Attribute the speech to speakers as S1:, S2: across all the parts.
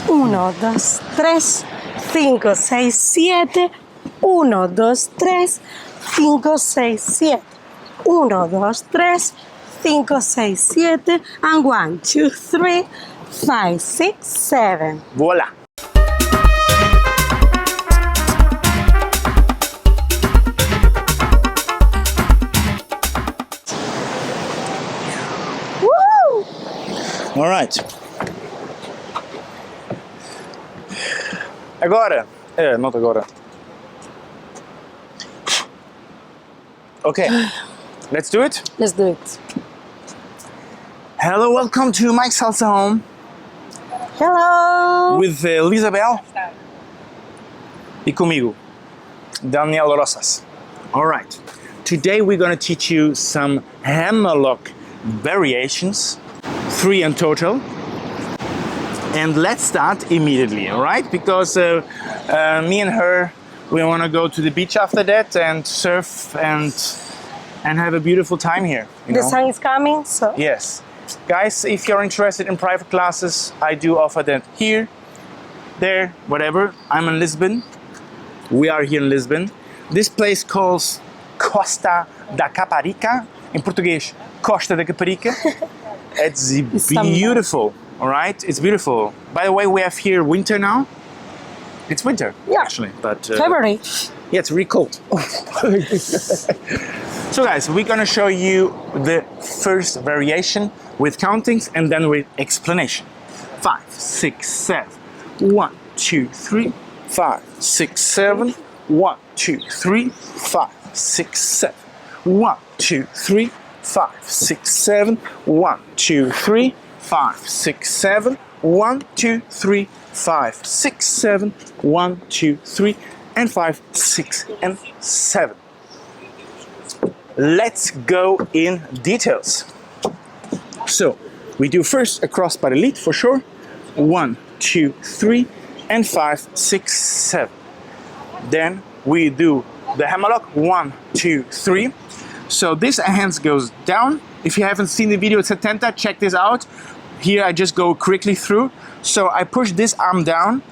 S1: 1, 2, 3, 5, 6, 7. 1, 2, 3, 5, 6, 7. 1, 2, 3, 5, 6, 7. And 1, 2, 3, 5, 6, 7.
S2: Voila.
S1: Woo!
S2: All right. Agora. Not agora. Okay. Let's do it.
S1: Let's do it.
S2: Hello, welcome to Mike's Salsa Home
S1: Hello!
S2: with Elisabel e comigo, Daniel Rosas. All right. Today we're going to teach you some Hammerlock variations, 3 in total. And let's start immediately, all right? Because me and her, we want to go to the beach after that and surf and have a beautiful time here.
S1: The sun is coming, so...
S2: Yes. Guys, if you're interested in private classes, I do offer that here, there, whatever. I'm in Lisbon. We are here in Lisbon. This place calls Costa da Caparica. In Portuguese, Costa da Caparica. It's beautiful, all right? It's beautiful. By the way, we have here winter now. It's winter,
S1: yeah,
S2: actually. But
S1: February.
S2: yeah, it's really cold. So guys, we're gonna show you the first variation with countings and then with explanation. 5, 6, 7. 1, 2, 3, 5, 6, 7. 1, 2, 3, 5, 6, 7. 1, 2, 3, 5, 6, 7. 1, 2, 3, 5, 6, 7. 1, 2, 3, 5, 6, 7. 1, 2, 3, and 5, 6, and 7. Let's go in details. So we do first a cross body lead for sure. 1, 2, 3, and 5, 6, 7. Then we do the hammerlock. 1, 2, 3. So this hands goes down. If you haven't seen the video, it's a tenta. Check this out. Here I just go quickly through. So I push this arm down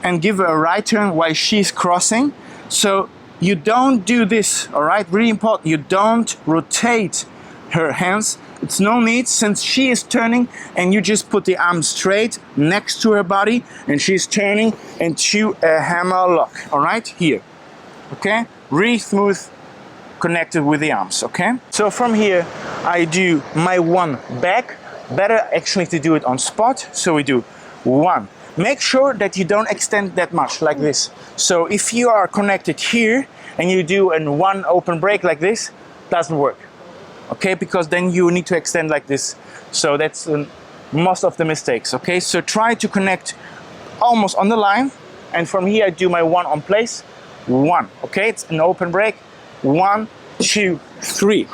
S2: and give her a right turn while she's crossing. So you don't do this, all right? Really important. You don't rotate her hands. It's no need, since she is turning, and you just put the arm straight next to her body and she's turning into a hammerlock, all right? Here, okay? Really smooth, connected with the arms, okay? So from here, I do my 1 back. Better actually to do it on spot. So we do 1. Make sure that you don't extend that much like this. So if you are connected here and you do a 1 open break like this, doesn't work. Okay, because then you need to extend like this. So that's most of the mistakes. Okay, so try to connect almost on the line, and from here I do my 1 on place. 1. Okay, it's an open break. 1, 2, 3.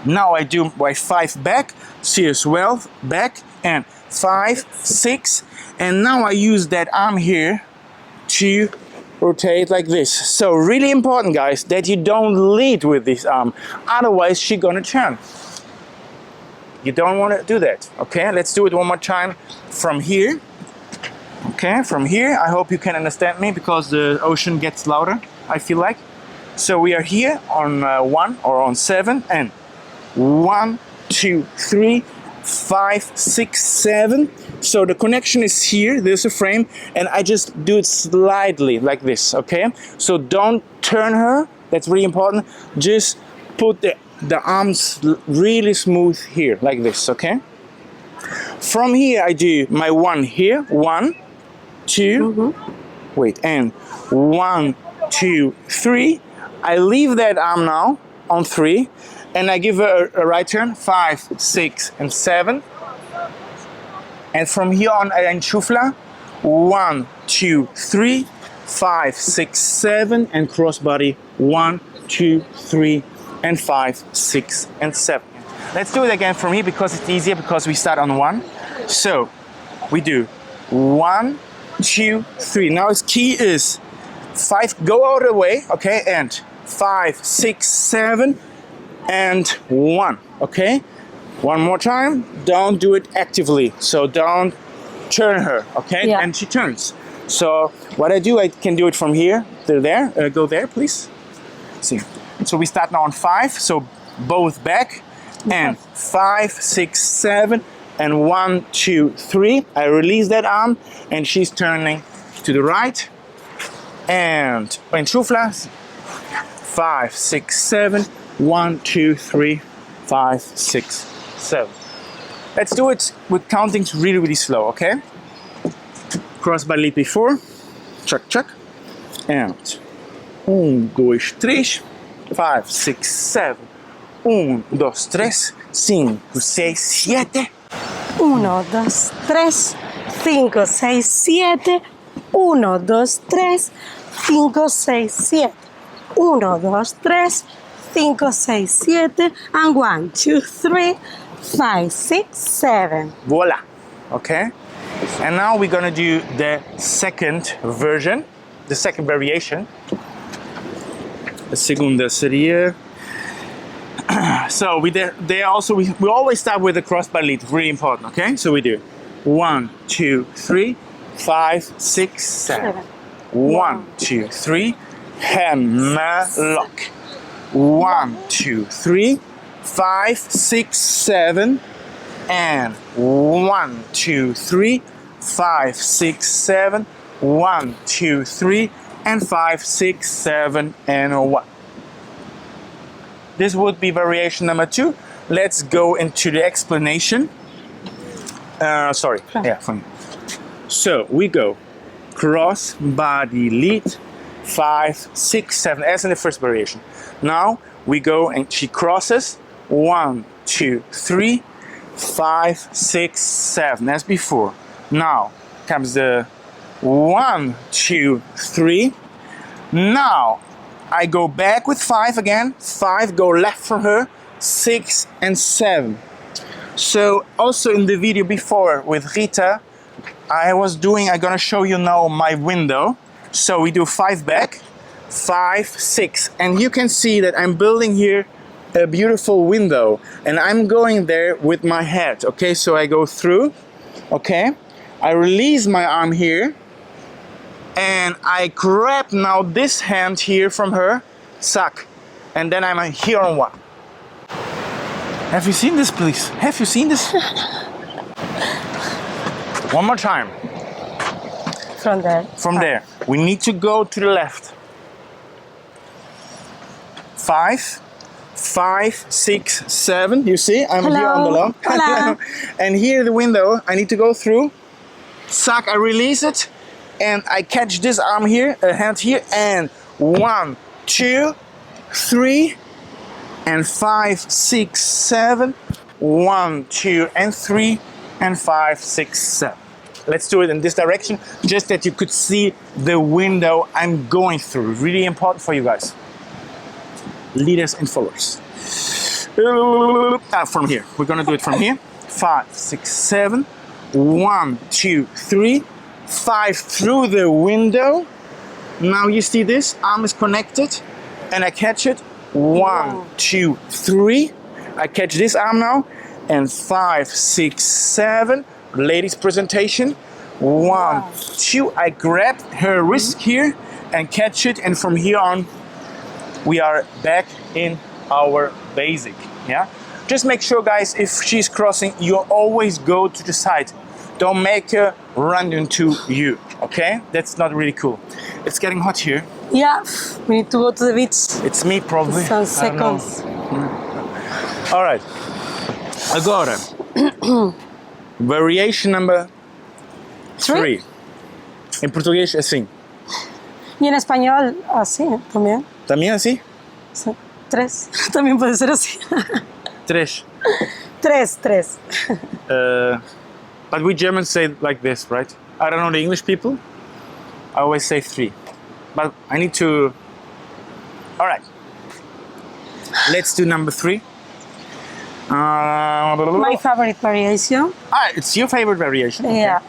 S2: Now I do my 5 back, see as well, back, and 5, 6, and now I use that arm here to rotate like this. So really important, guys, that you don't lead with this arm, otherwise she's gonna turn. You don't want to do that. Okay, let's do it one more time from here. Okay, from here. I hope you can understand me because the ocean gets louder, I feel like. So we are here on 1 or on 7, and 1, 2, 3, 5, 6, 7. So the connection is here, there's a frame, and I just do it slightly like this, okay? So don't turn her, that's really important. Just put the arms really smooth here, like this, okay? From here I do my 1 here, 1, 2, wait, and 1, 2, 3. I leave that arm now on 3, and I give her a right turn, 5, 6, and 7. And from here on, I enchufla, 1, 2, 3, 5, 6, 7, and crossbody, 1, 2, 3, and 5, 6, and 7. Let's do it again from here because it's easier, because we start on 1. So we do 1, 2, 3. Now its key is 5, go out of the way, okay, and 5, 6, 7, and 1, okay? One more time, don't do it actively. So don't turn her, okay?
S1: Yeah.
S2: And she turns. So what I do, I can do it from here to there. Go there, please. See. So we start now on 5. So both back, and 5, 6, 7, and 1, 2, 3. I release that arm, and she's turning to the right. And in Schufla, 5, 6, 7, 1, 2, 3, 5, 6, 7. Let's do it with counting really, really slow, okay? Cross by lead before. Chuck, chuck. And 1, 2, 3, 5, 6, 7. 1, 2, 3, 5, 6, 7.
S1: 1, 2, 3, 5, 6, 7. 1, 2, 3, 5, 6, 7. 1, 2, 3, 5, 6, 7. And 1, 2, 3, 5, 6, 7.
S2: Voila. Okay? And now we're gonna do the second version, the second variation. The segunda seria. So we always start with the cross by lead, really important, okay? So we do 1, 2, 3, 5, 6, 7. 1, 2, 3, Hammerlock. 1, 2, 3, 5, 6, 7. And 1, 2, 3, 5, 6, 7. 1, 2, 3, and 5, 6, 7, and 1. This would be variation number 2. Let's go into the explanation. Sorry. Yeah, fine. So we go cross, body, lead, 5, 6, 7, as in the first variation. Now we go and she crosses 1, 2, 3, 5, 6, 7, as before. Now comes the 1, 2, 3. Now I go back with 5 again. 5 go left from her. 6 and 7. So also in the video before with Rita, I'm gonna show you now my window. So we do 5 back, 5, 6, and you can see that I'm building here a beautiful window, and I'm going there with my head. Okay, so I go through. Okay, I release my arm here. And I grab now this hand here from her, suck, and then I'm here on 1. Have you seen this, please? Have you seen this? One more time.
S1: From there.
S2: From there. We need to go to the left. 5, 5, 6, 7. You see? I'm here on the low.
S1: Hello.
S2: And here the window. I need to go through. Suck. I release it. And I catch this arm here, a hand here, and 1, 2, 3, and 5, 6, 7. 1, 2, and 3, and 5, 6, 7. Let's do it in this direction, just that you could see the window I'm going through. Really important for you guys. Leaders and followers. From here. We're gonna do it from here. 5, 6, 7. 1, 2, 3. 5 through the window. Now you see this arm is connected, and I catch it. 1, 2, 3. I catch this arm now, and 5, 6, 7. Ladies presentation. 1, 2. I grab her wrist here and catch it, and from here on, we are back in our basic. Yeah. Just make sure, guys, if she's crossing, you always go to the side. Don't make her run into you, okay? That's not really cool. It's getting hot here.
S1: Yeah, we need to go to the beach.
S2: It's me, probably.
S1: Some seconds.
S2: All right. Agora. Variation number 3. En português, assim.
S1: Y en español, así también.
S2: También así?
S1: Sí. 3. También puede ser así.
S2: 3.
S1: 3.
S2: But we Germans say it like this, right? I don't know the English people. I always say 3. But I need to... All right. Let's do number 3.
S1: My favorite variation.
S2: It's your favorite variation? Okay.
S1: Yeah.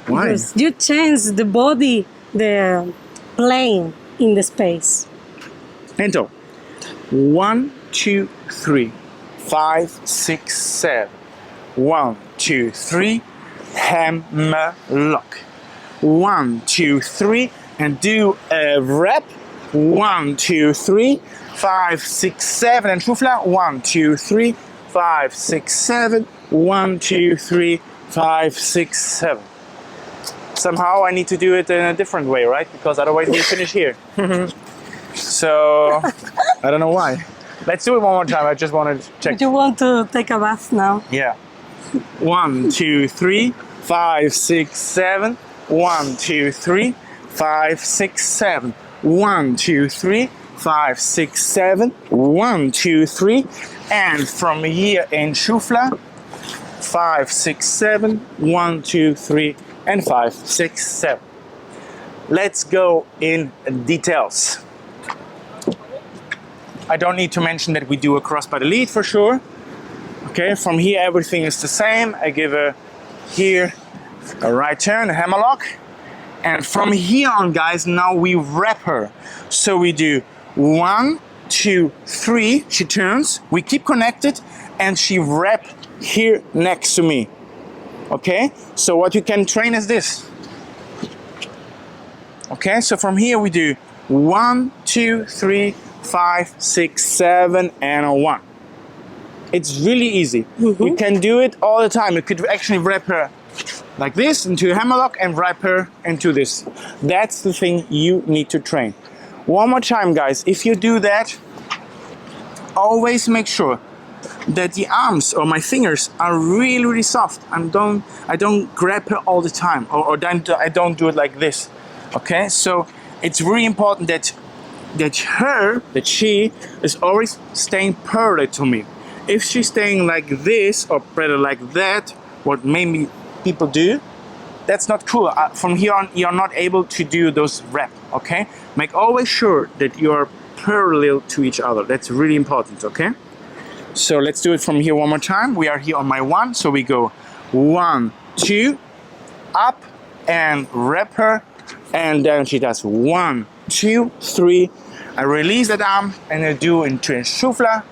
S2: Why?
S1: Because you change the body, the plane in the space.
S2: Então, 1, 2, 3, 5, 6, 7. 1, 2, 3, Hammerlock. 1, 2, 3, and do a rep. 1, 2, 3, 5, 6, 7, and Schufler. 1, 2, 3, 5, 6, 7. 1, 2, 3, 5, 6, 7. Somehow I need to do it in a different way, right? Because otherwise we finish here. So I don't know why. Let's do it one more time. I just want to check.
S1: Do you want to take a bath now?
S2: Yeah. 1, 2, 3, 5, 6, 7. 1, 2, 3, 5, 6, 7. 1, 2, 3, 5, 6, 7. 1, 2, 3. And from here in Schufler, 5, 6, 7. 1, 2, 3, and 5, 6, 7. Let's go in details. I don't need to mention that we do a cross by the lead for sure. Okay, from here everything is the same. I give here a right turn, a hammerlock. And from here on, guys, now we wrap her. So we do 1, 2, 3, she turns, we keep connected, and she wrap here next to me. Okay, so what you can train is this. Okay, so from here we do 1, 2, 3, 5, 6, 7, and a 1. It's really easy. You can do it all the time. You could actually wrap her like this into a hammerlock and wrap her into this. That's the thing you need to train. One more time, guys. If you do that, always make sure that the arms or my fingers are really, really soft. I don't grab her all the time, or I don't do it like this. Okay, so it's really important that she is always staying parallel to me. If she's staying like this or better like that, what maybe people do, that's not cool. From here on, you're not able to do those reps. Okay, make always sure that you are parallel to each other. That's really important. Okay, so let's do it from here one more time. We are here on my 1, so we go 1, 2, up and wrap her, and then she does 1, 2, 3. I release that arm and I do into a Schufler,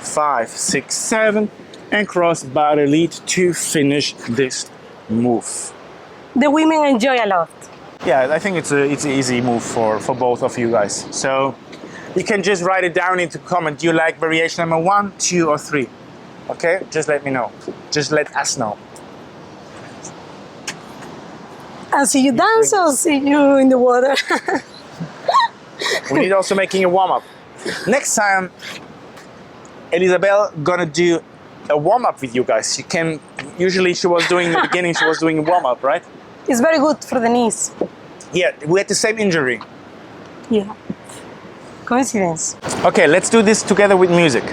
S2: 5, 6, 7, and cross by the lead to finish this move.
S1: The women enjoy a lot.
S2: Yeah, I think it's an easy move for both of you guys. So you can just write it down into comment. Do you like variation number 1, 2, or 3? Okay, just let me know. Just let us know.
S1: I'll see you dance or see you in the water.
S2: We need also making a warm-up. Next time, Elisabel gonna do a warm-up with you guys. She can, usually she was doing in the beginning, she was doing a warm-up, right?
S1: It's very good for the knees.
S2: Yeah, we had the same injury.
S1: Yeah. Coincidence.
S2: Okay, let's do this together with music.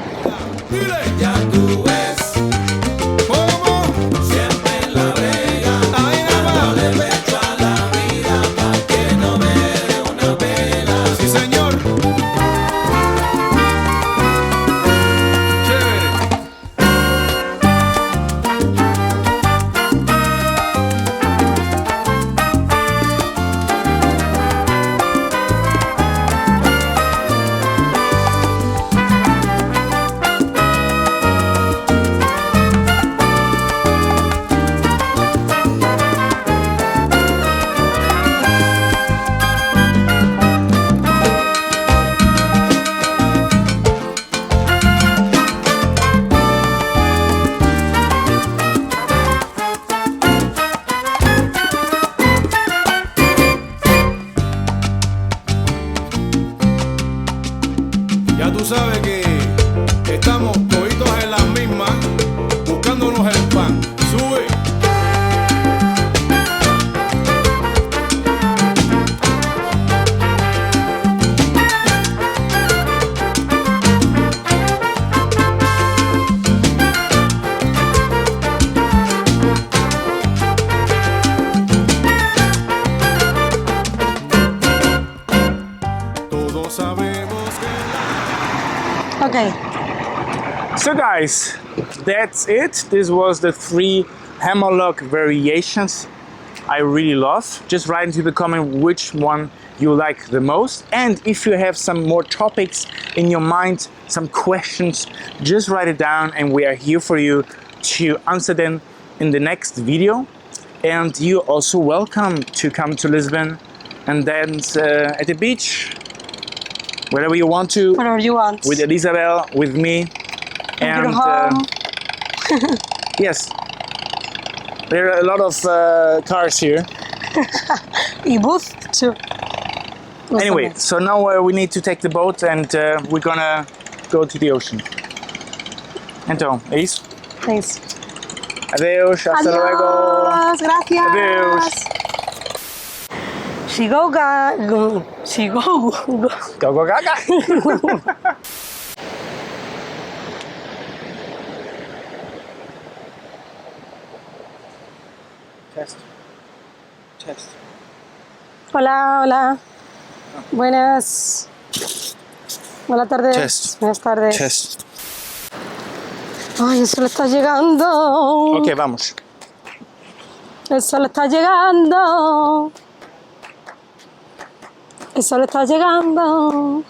S3: Ya tú sabes que estamos toditos en las mismas, buscándonos el pan. Sube. Todos sabemos que
S1: Okay.
S2: So guys, that's it. This was the 3 Hammerlock variations I really love. Just write into the comment which one you like the most. And if you have some more topics in your mind, some questions, just write it down and we are here for you to answer them in the next video. And you also welcome to come to Lisbon and dance at the beach, wherever you want to,
S1: Whatever you want.
S2: with Elisabel, with me.
S1: Your
S2: And
S1: home.
S2: yes, there are a lot of cars here.
S1: Y booth too.
S2: Anyway, so now we need to take the boat and we're gonna go to the ocean. Então, é isso?
S1: Thanks.
S2: Adeus, hasta luego.
S1: Adiós, gracias.
S2: Adeus.
S1: She go ga. She go.
S2: Go, go, gaga. Test. Test.
S1: Hola, hola. Buenas. Buenas tardes.
S2: Test.
S1: Buenas tardes.
S2: Test.
S1: Ay, el sol está llegando.
S2: Ok, vamos.
S1: El sol está llegando. El sol está llegando.